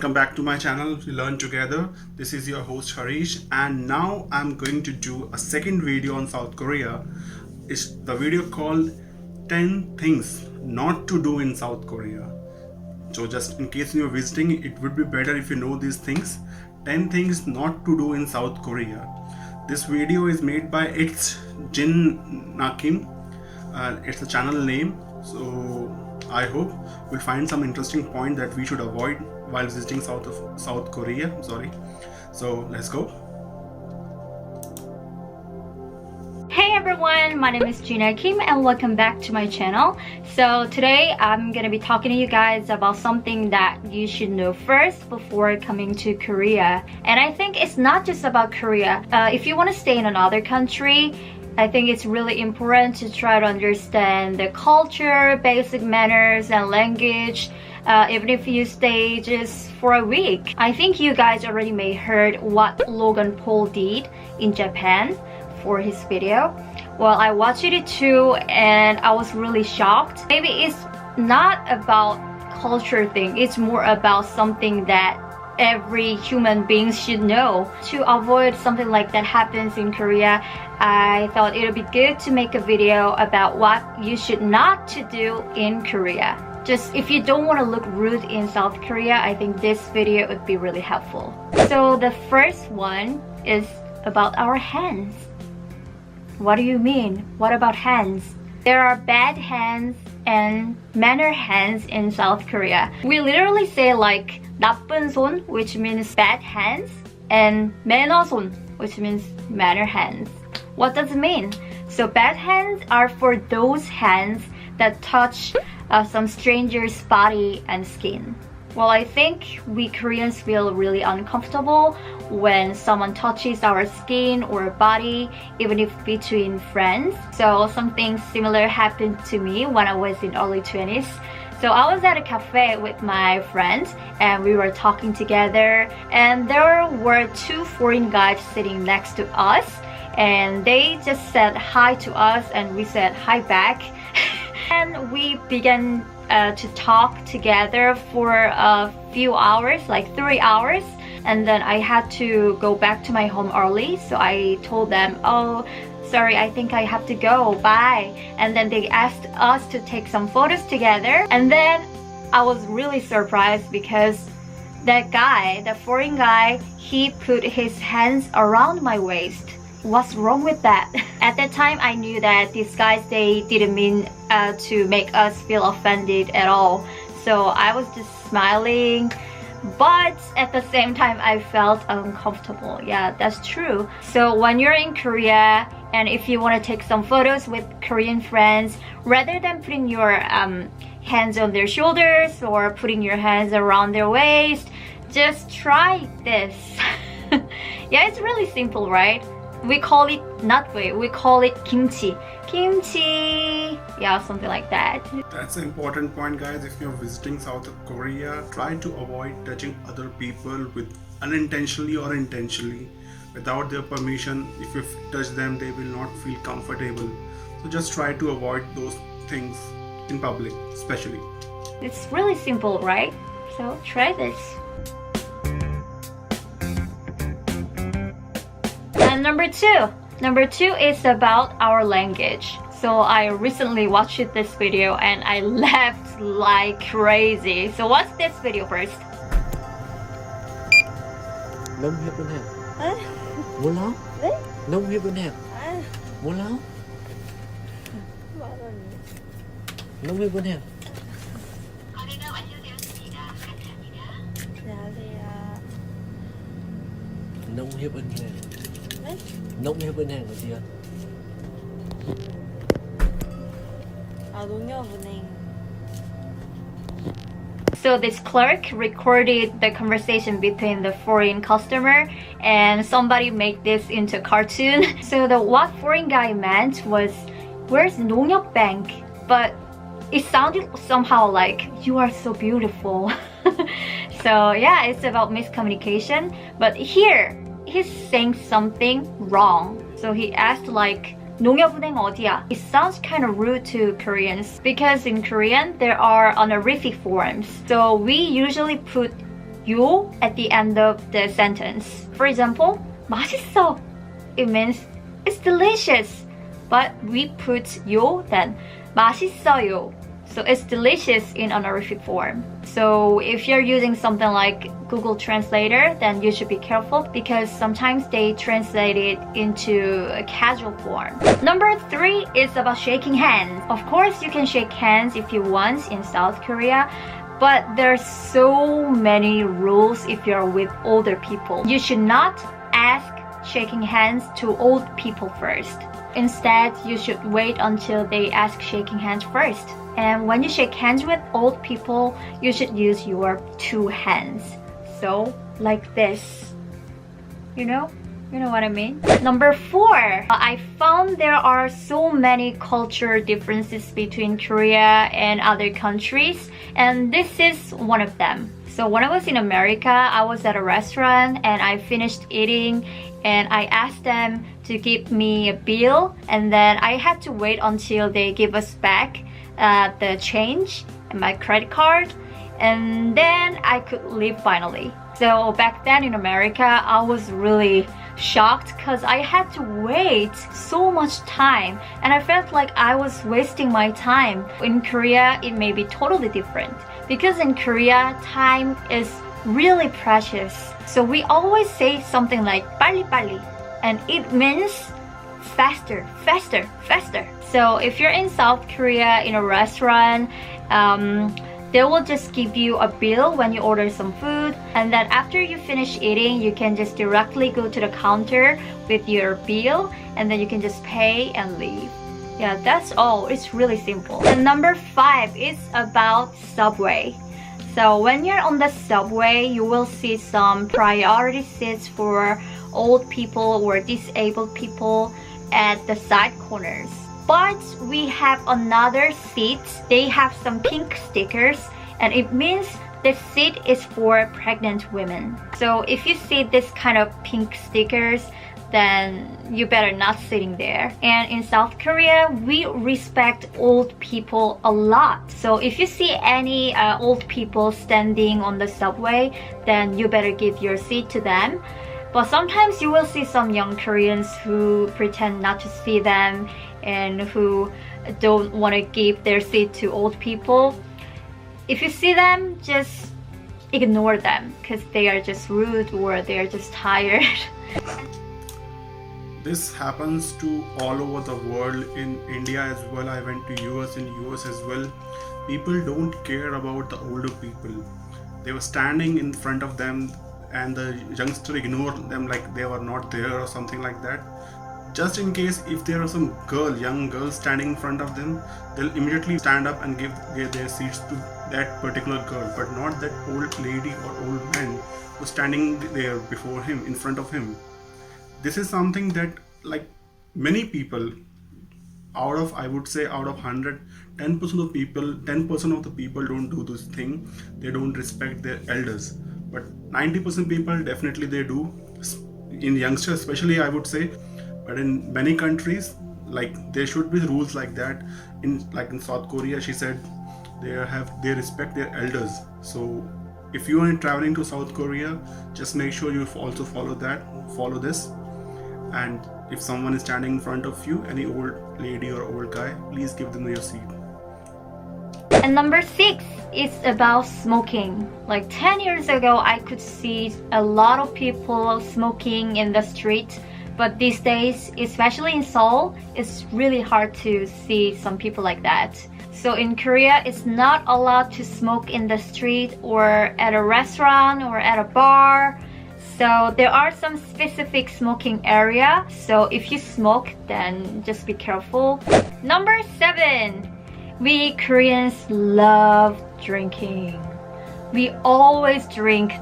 welcome back to my channel. We learn together. This is your host Harish, and now I'm going to do a second video on South Korea. It's the video called 10 things not to do in South Korea. So just in case you're visiting, it would be better if you know these things. 10 things not to do in South Korea. This video is made by Itsjinakim. It's a channel name. So I hope we'll find some interesting point that we should avoid while visiting South Korea. So let's go. Hey everyone, my name is Itsjinakim and welcome back to my channel. So today I'm gonna be talking to you guys about something that you should know first before coming to Korea. And I think it's not just about Korea. If you want to stay in another country, I think it's really important to try to understand the culture, basic manners, and language, even if you stay just for a week. I think you guys already may heard what Logan Paul did in Japan for his video. Well, I watched it too and I was really shocked. Maybe it's not about culture thing, it's more about something that every human being should know. To avoid something like that happens in Korea, I thought it would be good to make a video about what you should not to do in Korea. Just if you don't want to look rude in South Korea, I think this video would be really helpful. So the first one is about our hands. What do you mean? What about hands? There are bad hands and manner hands in South Korea. We literally say like 나쁜 손, which means bad hands, and 매너 손, which means manner hands. What does it mean? So bad hands are for those hands that touch some stranger's body and skin. Well, I think we Koreans feel really uncomfortable when someone touches our skin or body, even if between friends. So something similar happened to me when I was in early 20s. So I was at a cafe with my friends and we were talking together, and there were two foreign guys sitting next to us, and they just said hi to us and we said hi back. And we began to talk together for a few hours, like 3 hours. And then I had to go back to my home early, so I told them, oh, sorry, I think I have to go, bye. And then they asked us to take some photos together. And then I was really surprised because that guy, the foreign guy, he put his hands around my waist. What's wrong with that? At that time, I knew that these guys, they didn't mean to make us feel offended at all. So I was just smiling, but at the same time, I felt uncomfortable. Yeah, that's true. So when you're in Korea, and if you want to take some photos with Korean friends, rather than putting your hands on their shoulders or putting your hands around their waist, just try this. Yeah, it's really simple, right? We call it natwe, we call it kimchi. Kimchi, yeah, something like that. That's an important point, guys. If you're visiting South Korea, try to avoid touching other people with unintentionally or intentionally without their permission. If you touch them, they will not feel comfortable. So just try to avoid those things in public, especially. It's really simple, right? So try this. And number two is about our language. So I recently watched this video and I laughed like crazy. So watch this video first. Nông hiệp bên hàng. Muốn lắm? Nông hiệp bên hàng. Muốn lắm? Nông hiệp bên hàng. Nông hiệp bên hàng. 농협은행 어디야? 농협은행. So this clerk recorded the conversation between the foreign customer and somebody made this into a cartoon. So what foreign guy meant was, where's 농협 bank? But it sounded somehow like, you are so beautiful. So yeah, it's about miscommunication. But here, he's saying something wrong. So he asked like, 농협은행 어디야? It sounds kind of rude to Koreans because in Korean there are honorific forms. So we usually put 요 at the end of the sentence. For example, 맛있어. It means it's delicious. But we put 요, then 맛있어요. So it's delicious in honorific form. So if you're using something like Google Translator, then you should be careful because sometimes they translate it into a casual form. Number 3 is about shaking hands. Of course, you can shake hands if you want in South Korea, but there's so many rules if you're with older people. You should not ask shaking hands to old people first. Instead, you should wait until they ask shaking hands first. And when you shake hands with old people, you should use your 2 hands. So, like this. You know what I mean? Number 4, I found there are so many culture differences between Korea and other countries, and this is one of them. So when I was in America, I was at a restaurant and I finished eating and I asked them to give me a bill, and then I had to wait until they give us back the change and my credit card, and then I could leave finally. So back then in America, I was really shocked because I had to wait so much time and I felt like I was wasting my time. In Korea, it may be totally different because in Korea, time is really precious. So we always say something like 빨리빨리, and it means faster, faster, faster. So if you're in South Korea in a restaurant, they will just give you a bill when you order some food, and then after you finish eating, you can just directly go to the counter with your bill, and then you can just pay and leave. Yeah, that's all. It's really simple. And number 5 is about subway. So when you're on the subway, you will see some priority seats for old people or disabled people at the side corners. But we have another seat. They have some pink stickers, and it means the seat is for pregnant women. So if you see this kind of pink stickers, then you better not sitting there. And in South Korea, we respect old people a lot. So if you see any old people standing on the subway, then you better give your seat to them. But sometimes you will see some young Koreans who pretend not to see them and who don't want to give their seat to old people. If you see them, just ignore them because they are just rude or they are just tired. This happens to all over the world. In India as well, I went to US, in US as well. People don't care about the older people. They were standing in front of them and the youngster ignored them like they were not there or something like that. Just in case if there are some young girl standing in front of them, they'll immediately stand up and give their seats to that particular girl, but not that old lady or old man who's standing there before him, in front of him. This is something that like many people, I would say out of 100, 10% of the people don't do this thing. They don't respect their elders. But 90% people definitely they do. In youngsters especially, I would say. But in many countries, like there should be rules like that. In South Korea, she said they respect their elders. So if you are traveling to South Korea, just make sure you also follow this. And if someone is standing in front of you, any old lady or old guy, please give them your seat. And number 6 is about smoking. Like 10 years ago, I could see a lot of people smoking in the street. But these days, especially in Seoul, it's really hard to see some people like that. So in Korea, it's not allowed to smoke in the street or at a restaurant or at a bar. So there are some specific smoking area. So if you smoke, then just be careful. Number 7, we Koreans love drinking. We always drink.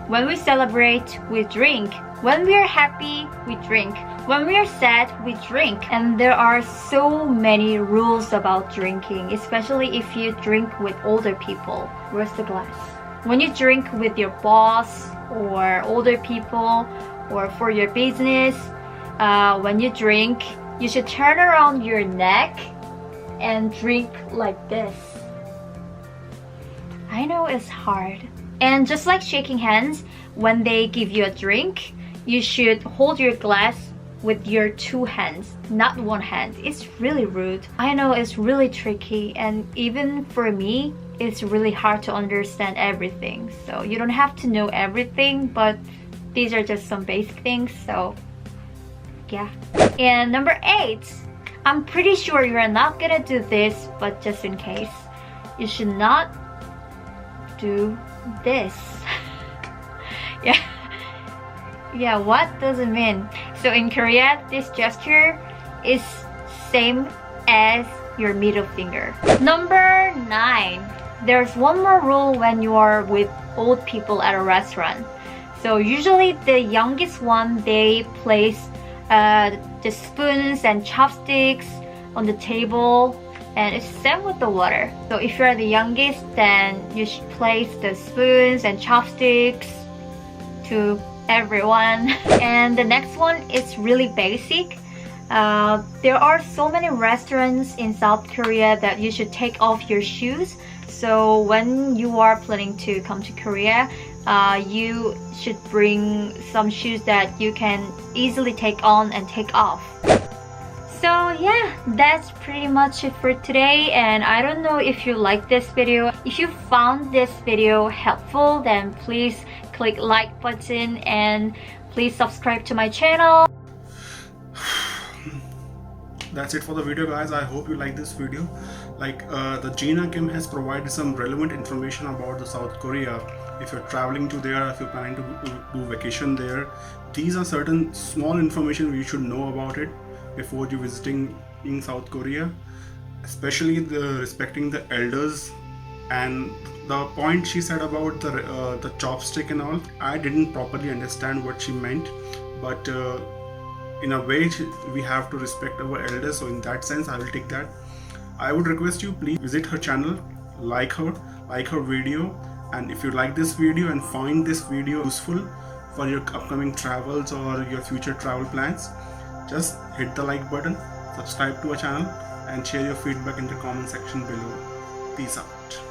When we celebrate, we drink. When we are happy, we drink. When we are sad, we drink. And there are so many rules about drinking, especially if you drink with older people. Where's the glass? When you drink with your boss or older people or for your business, when you drink, you should turn around your neck and drink like this. I know it's hard, And just like shaking hands, when they give you a drink, you should hold your glass with your 2 hands, not 1 hand. It's really rude. I know it's really tricky, and even for me, it's really hard to understand everything. So you don't have to know everything, but these are just some basic things, so yeah. And number 8, I'm pretty sure you're not gonna do this, but just in case, you should not do this. Yeah, what does it mean? So in Korea, this gesture is same as your middle finger. Number 9, there's one more rule when you are with old people at a restaurant. So usually the youngest one, they place the spoons and chopsticks on the table, and it's same with the water. So if you're the youngest, then you should place the spoons and chopsticks to everyone. And the next one is really basic. There are so many restaurants in South Korea that you should take off your shoes. So when you are planning to come to Korea, you should bring some shoes that you can easily take on and take off. So yeah, that's pretty much it for today, and I don't know if you like this video. If you found this video helpful, then please click like button and please subscribe to my channel. That's it for the video, guys. I hope you like this video. Like the Itsjinakim has provided some relevant information about the South Korea. If you're traveling to there, if you're planning to do vacation there, these are certain small information you should know about it before you visiting in South Korea, especially the respecting the elders. And the point she said about the chopstick and all, I didn't properly understand what she meant, but in a way we have to respect our elders, so in that sense I will take that. I would request you, please visit her channel, like her video, and if you like this video and find this video useful for your upcoming travels or your future travel plans, just hit the like button, subscribe to our channel, and share your feedback in the comment section below. Peace out.